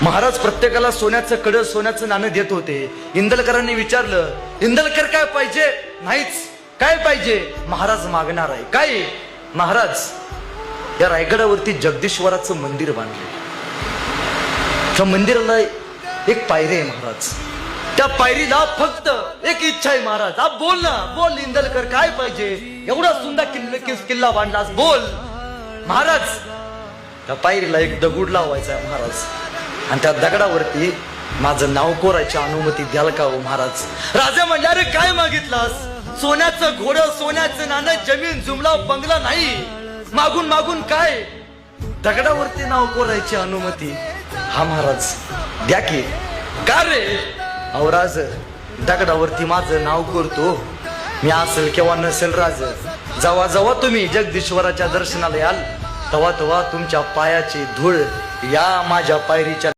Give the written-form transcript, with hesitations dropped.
महाराज प्रत्येकाला सोन्याचं कडं सोन्याचं नाणं देत होते. इंदलकरांनी विचारलं, इंदलकर काय पाहिजे? नाहीच. काय पाहिजे? महाराज मागणार आहे. काय? महाराज या रायगडावरती जगदीश्वराचं मंदिर बांधले. त्या मंदिराला एक पायरी आहे महाराज. त्या पायरीला फक्त एक इच्छा आहे महाराज. आप बोल ना, बोल इंदलकर काय पाहिजे? एवढा सुंदर किल्ला बांधलास, बोल. महाराज त्या पायरीला एक दगड लावायचा आहे महाराज, आणि त्या दगडावरती माझं नाव कोरायची अनुमती द्याल का हो महाराज? राजा म्हणला, अरे काय मागितलास? सोन्याचं घोडं, सोन्याचं नाणं, जमीन जुमला, बंगला नाही. मागून मागून काय? दगडावरती नाव कोरायची अनुमती. हा महाराज द्या की. का रे? अहो राज, दगडावरती माझं नाव करतो मी, असेल किंवा नसेल राज. जेव्हा जेव्हा तुम्ही जगदीश्वराच्या दर्शनाला याल तेव्हा तेव्हा तुमच्या पायाची धूळ या माझ्या पायरीच्या